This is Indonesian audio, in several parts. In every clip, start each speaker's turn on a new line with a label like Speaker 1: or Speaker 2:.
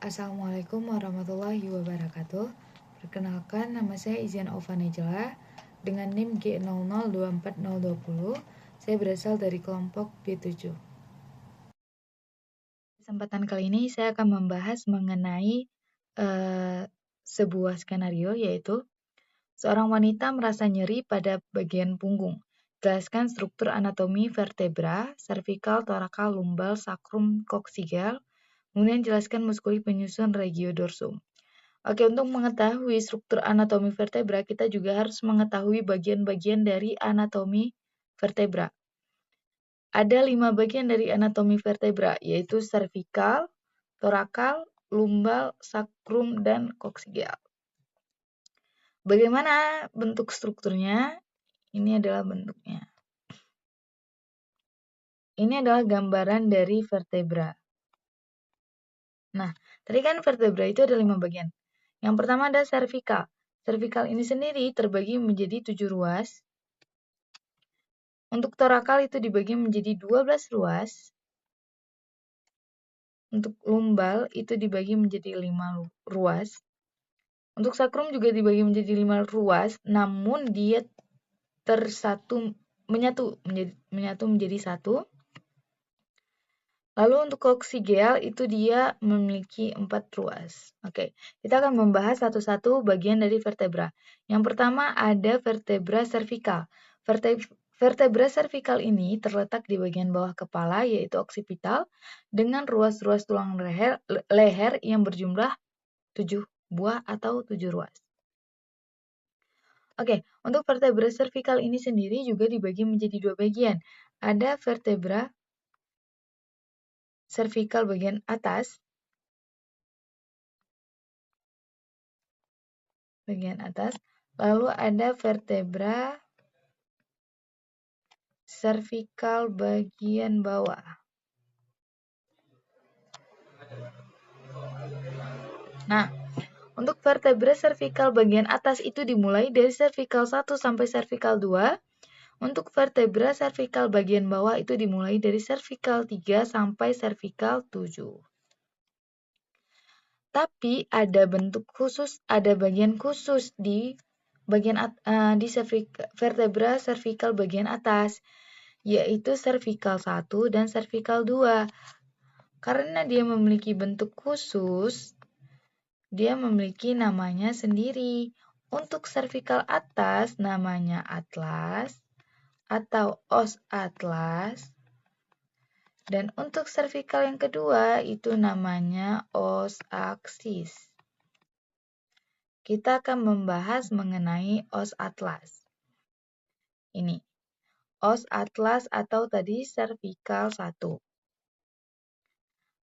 Speaker 1: Assalamualaikum warahmatullahi wabarakatuh. Perkenalkan, nama saya Izian Ovanejela dengan NIM G0024020. Saya berasal dari kelompok B7. Kesempatan kali ini saya akan membahas mengenai sebuah skenario, yaitu seorang wanita merasa nyeri pada bagian punggung. Jelaskan struktur anatomi vertebra, cervical, thoracal, lumbal, sacrum, coccygeal. Kemudian jelaskan muskuli penyusun regiodorsum. Oke, untuk mengetahui struktur anatomi vertebra, kita juga harus mengetahui bagian-bagian dari anatomi vertebra. Ada 5 bagian dari anatomi vertebra, yaitu cervical, thoracal, lumbal, sacrum, dan coccygeal. Bagaimana bentuk strukturnya? Ini adalah bentuknya. Ini adalah gambaran dari vertebra. Nah, tadi kan vertebra itu ada 5 bagian. Yang pertama ada cervical. Cervical ini sendiri terbagi menjadi 7 ruas. Untuk thoracal itu dibagi menjadi 12 ruas. Untuk lumbal itu dibagi menjadi 5 ruas. Untuk sacrum juga dibagi menjadi 5 ruas, namun dia menyatu menjadi satu. Lalu untuk coccygeal itu dia memiliki 4 ruas. Oke, kita akan membahas satu-satu bagian dari vertebra. Yang pertama ada vertebra cervical. Vertebra cervical ini terletak di bagian bawah kepala, yaitu occipital, dengan ruas-ruas tulang leher yang berjumlah 7 buah atau 7 ruas. Oke, untuk vertebra cervical ini sendiri juga dibagi menjadi 2 bagian. Ada vertebra cervical bagian atas, lalu ada vertebra cervical bagian bawah. Nah, untuk vertebra cervical bagian atas itu dimulai dari cervical 1 sampai cervical 2. Untuk vertebra cervical bagian bawah itu dimulai dari cervical 3 sampai cervical 7. Tapi ada bagian khusus di vertebra cervical bagian atas, yaitu cervical 1 dan cervical 2. Karena dia memiliki bentuk khusus, dia memiliki namanya sendiri. Untuk cervical atas namanya atlas atau os atlas. Dan untuk cervical yang kedua itu namanya os aksis. Kita akan membahas mengenai os atlas. Ini, os atlas atau tadi cervical 1.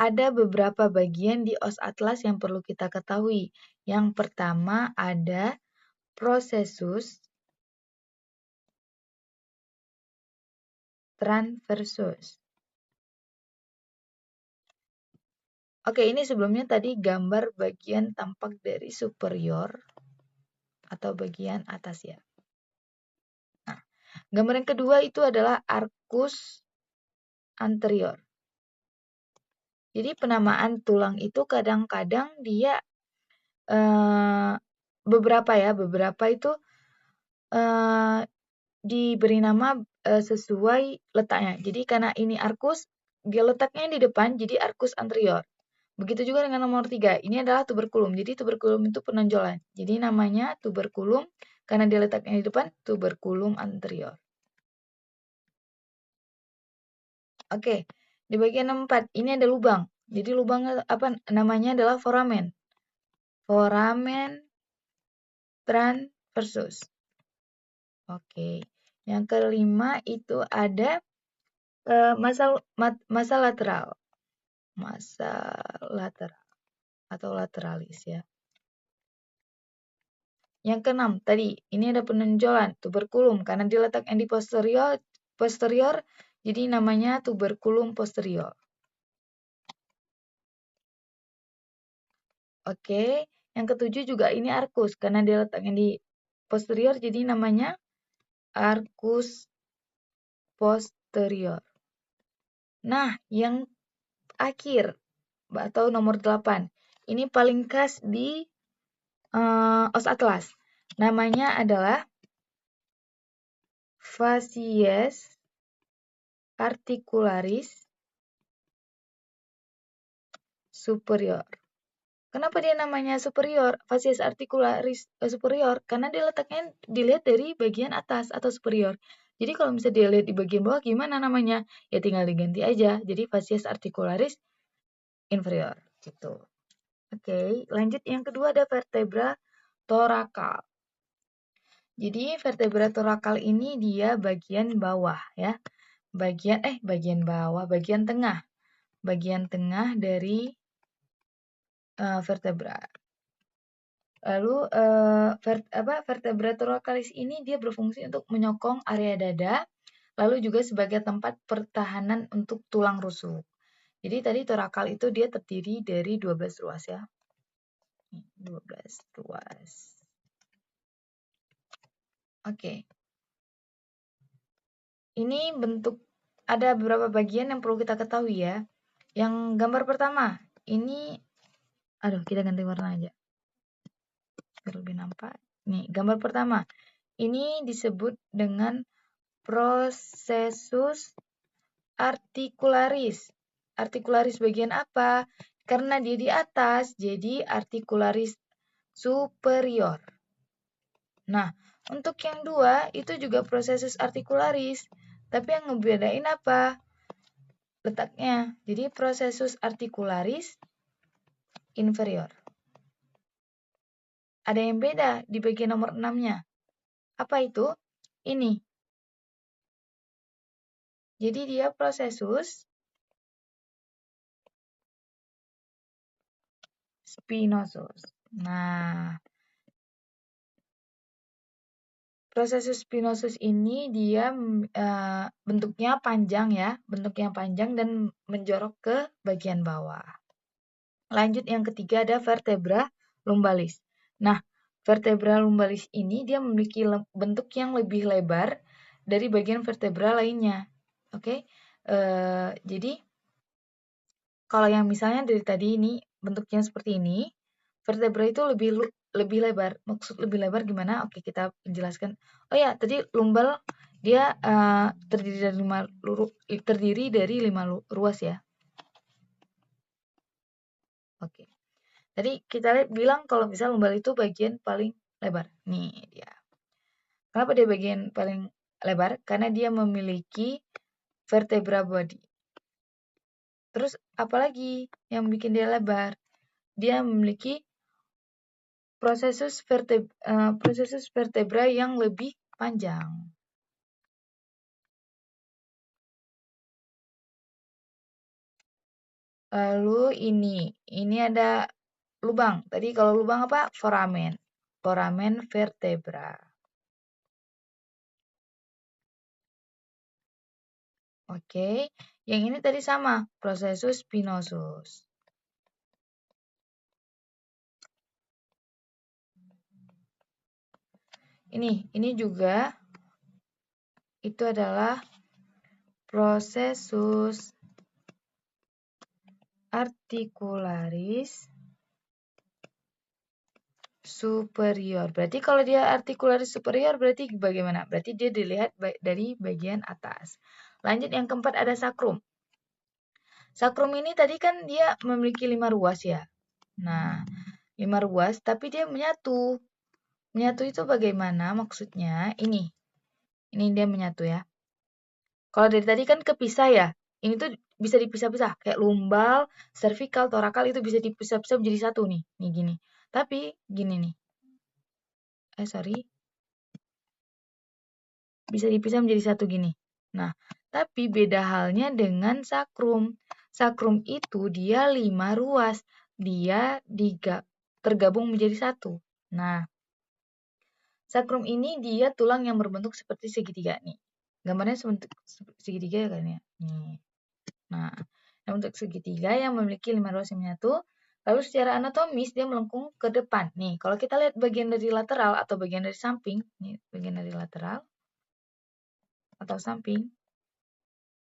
Speaker 1: Ada beberapa bagian di os atlas yang perlu kita ketahui. Yang pertama ada processus transversus. Oke, ini sebelumnya tadi gambar bagian tampak dari superior atau bagian atas ya. Nah, gambar yang kedua itu adalah arcus anterior. Jadi penamaan tulang itu kadang-kadang dia beberapa itu diberi nama sesuai letaknya. Jadi karena ini arcus, dia letaknya di depan, jadi arcus anterior. Begitu juga dengan nomor 3, ini adalah tuberculum. Jadi tuberculum itu penonjolan. Jadi namanya tuberculum, karena dia letaknya di depan, tuberculum anterior. Oke, di bagian 4, ini ada lubang. Jadi lubang apa namanya adalah foramen. Foramen transversus. Oke, yang kelima itu ada masa lateral. Masa lateral atau lateralis ya. Yang keenam tadi, ini ada penonjolan tuberculum karena dia letaknya di posterior, jadi namanya tuberculum posterior. Oke, yang ketujuh juga ini arcus karena dia letaknya di posterior, jadi namanya arcus posterior. Nah, yang akhir atau nomor 8, Ini paling khas di os atlas. Namanya adalah facies articularis superior. Kenapa dia namanya superior? Facies articularis superior karena dia letaknya dilihat dari bagian atas atau superior. Jadi kalau misalnya dilihat di bagian bawah gimana namanya? Ya tinggal diganti aja. Jadi facies articularis inferior gitu. Oke, lanjut yang kedua ada vertebra thoracal. Jadi vertebra thoracal ini dia bagian bawah ya. Bagian bawah, bagian tengah. Bagian tengah dari vertebra. Lalu vertebra thoracalis ini dia berfungsi untuk menyokong area dada, lalu juga sebagai tempat pertahanan untuk tulang rusuk. Jadi tadi thoracal itu dia terdiri dari 12 ruas ya. 12 ruas. Oke. Ini bentuk ada beberapa bagian yang perlu kita ketahui ya. Yang gambar pertama, ini kita ganti warna aja. Biar lebih nampak. Nih, gambar pertama. Ini disebut dengan processus articularis. Articularis bagian apa? Karena dia di atas, jadi articularis superior. Nah, untuk yang dua, itu juga processus articularis. Tapi yang ngebedain apa? Letaknya. Jadi processus articularis inferior. Ada yang beda di bagian nomor 6-nya. Apa itu? Ini. Jadi dia processus spinosus. Nah, processus spinosus ini dia bentuknya panjang ya, bentuknya panjang dan menjorok ke bagian bawah. Lanjut yang ketiga ada vertebra lumbalis. Nah, vertebra lumbalis ini dia memiliki bentuk yang lebih lebar dari bagian vertebra lainnya. Oke, jadi kalau yang misalnya dari tadi ini bentuknya seperti ini, vertebra itu lebih lebar. Maksud lebih lebar gimana? Oke, kita jelaskan. Oh ya, tadi lumbal dia terdiri dari 5 ruas ya. Oke. Tadi kita bilang kalau misalnya lumbal itu bagian paling lebar. Nih dia. Kenapa dia bagian paling lebar? Karena dia memiliki vertebra body. Terus apalagi yang bikin dia lebar? Dia memiliki processus vertebra yang lebih panjang. Lalu ini ada lubang. Tadi kalau lubang apa? Foramen. Foramen vertebra. Oke, yang ini tadi sama, processus spinosus. Ini juga itu adalah processus articularis superior. Berarti kalau dia articularis superior berarti bagaimana? Berarti dia dilihat dari bagian atas. Lanjut yang keempat ada sacrum. Sacrum ini tadi kan dia memiliki 5 ruas ya. Nah, 5 ruas tapi dia menyatu. Menyatu itu bagaimana maksudnya? Ini dia menyatu ya. Kalau dari tadi kan kepisah ya. Ini tuh bisa dipisah-pisah. Kayak lumbal, cervical, thoracal itu bisa dipisah-pisah menjadi satu nih. Nih gini. Tapi gini nih. Sorry. Bisa dipisah menjadi satu gini. Nah, tapi beda halnya dengan sacrum. Sacrum itu dia 5 ruas. Dia tergabung menjadi satu. Nah, sacrum ini dia tulang yang berbentuk seperti segitiga nih. Gambarnya sebentuk segitiga ya kan ya. Nih. Nah, bentuk segitiga yang memiliki 5 ruas yang menyatu. Lalu secara anatomis dia melengkung ke depan. Nih, kalau kita lihat bagian dari lateral atau bagian dari samping, nih bagian dari lateral atau samping,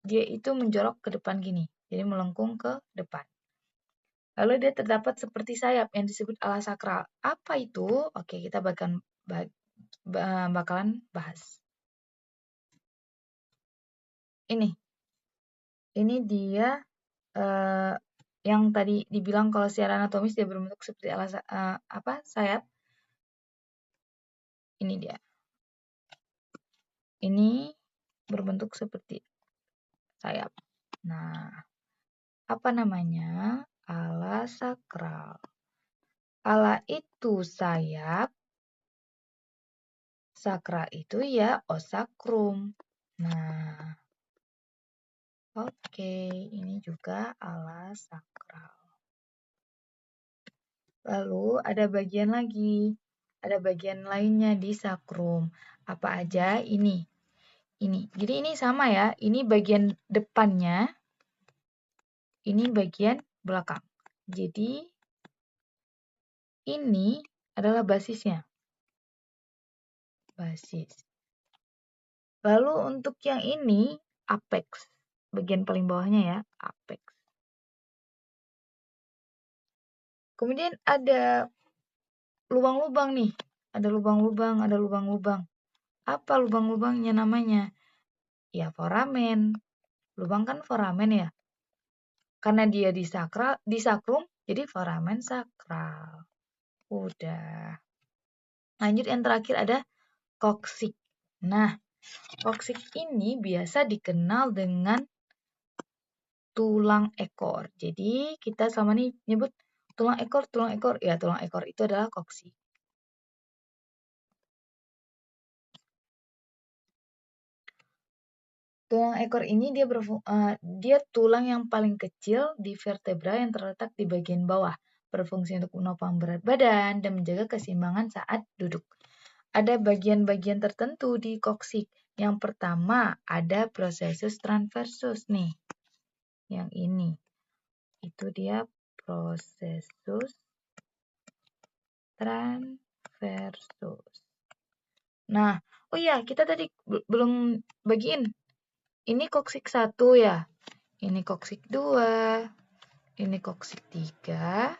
Speaker 1: dia itu menjorok ke depan gini. Jadi melengkung ke depan. Lalu dia terdapat seperti sayap yang disebut ala sakral. Apa itu? Oke, kita bakalan bahas. Ini dia yang tadi dibilang kalau secara anatomis dia berbentuk seperti sayap. Ini dia. Ini berbentuk seperti sayap. Nah, apa namanya? Ala sakral. Ala itu sayap, sakral itu ya osakrum. Nah, oke, ini juga ala sakral. Lalu ada bagian lagi, ada bagian lainnya di sakrum. Apa aja? Ini. Jadi ini sama ya, ini bagian depannya, ini bagian belakang. Jadi ini adalah basisnya. Basis. Lalu untuk yang ini, apex. Bagian paling bawahnya ya, apex. Kemudian ada lubang-lubang nih. Ada lubang-lubang, ada lubang-lubang. Apa lubang-lubangnya namanya? Ya, foramen. Lubang kan foramen ya. Karena dia di sakrum, jadi foramen sakral. Udah. Lanjut yang terakhir ada koksik. Nah, koksik ini biasa dikenal dengan tulang ekor. Jadi kita selama ini nyebut tulang ekor. Ya, tulang ekor itu adalah koksik. Tulang ekor ini dia tulang yang paling kecil di vertebra yang terletak di bagian bawah. Berfungsi untuk menopang berat badan dan menjaga keseimbangan saat duduk. Ada bagian-bagian tertentu di koksik. Yang pertama ada processus transversus nih. Yang ini. Itu dia processus transversus. Nah, oh iya, kita tadi belum bagiin. Ini koksik 1 ya. Ini koksik 2. Ini koksik 3.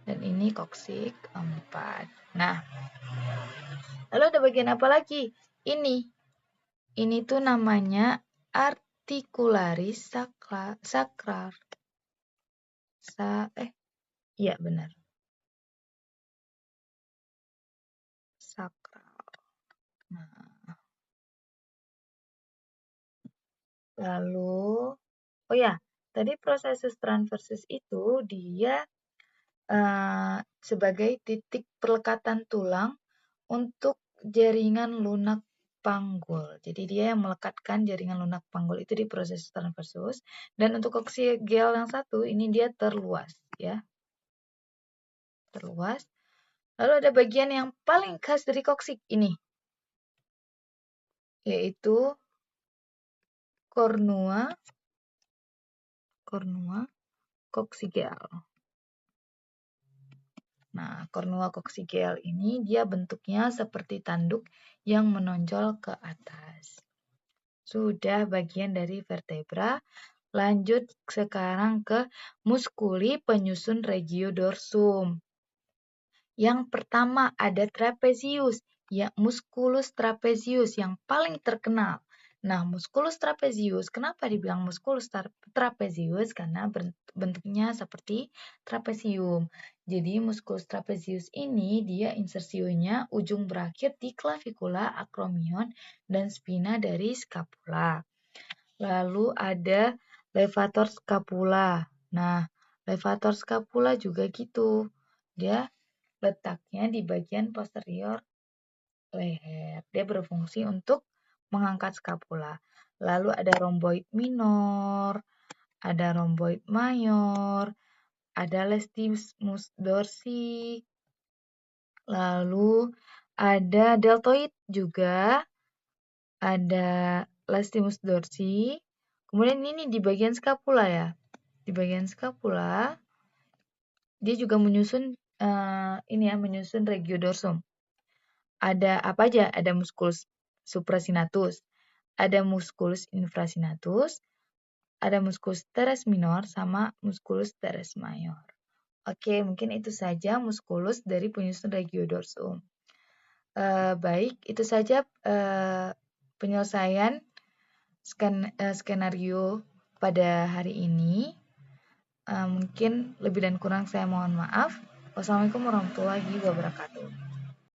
Speaker 1: Dan ini koksik 4. Nah, lalu ada bagian apa lagi? Ini. Ini tuh namanya articularis sacral. Iya benar. Sakral. Nah, lalu, oh ya, tadi processus transversus itu dia sebagai titik perlekatan tulang untuk jaringan lunak panggul. Jadi dia yang melekatkan jaringan lunak panggul itu di processus transversus. Dan untuk koksigel yang satu, ini dia terluas ya. Terluas. Lalu ada bagian yang paling khas dari koksik ini, yaitu cornua koksigel. Nah, cornua koksigel ini dia bentuknya seperti tanduk yang menonjol ke atas. Sudah bagian dari vertebra. Lanjut sekarang ke muskuli penyusun regiodorsum. Yang pertama ada trapezius, ya musculus trapezius yang paling terkenal. Nah, musculus trapezius, kenapa dibilang musculus trapezius? Karena bentuknya seperti trapesium. Jadi, musculus trapezius ini dia insersionya ujung berakhir di clavicula, acromion, dan spina dari scapula. Lalu ada levator scapula. Nah, levator scapula juga gitu. Dia letaknya di bagian posterior leher. Dia berfungsi untuk mengangkat skapula. Lalu ada rhomboid minor, ada rhomboid mayor, ada latissimus dorsi, lalu ada deltoid juga, ada latissimus dorsi. Kemudian ini di bagian skapula ya. Di bagian skapula dia juga menyusun menyusun regiodorsum. Ada apa aja? Ada musculus suprasinatus, ada musculus infrasinatus, ada musculus teres minor, sama musculus teres mayor. Oke, mungkin itu saja muskulus dari penyusun regiodorsum. Baik, itu saja penyelesaian skenario pada hari ini. Mungkin lebih dan kurang saya mohon maaf. Wassalamualaikum warahmatullahi wabarakatuh.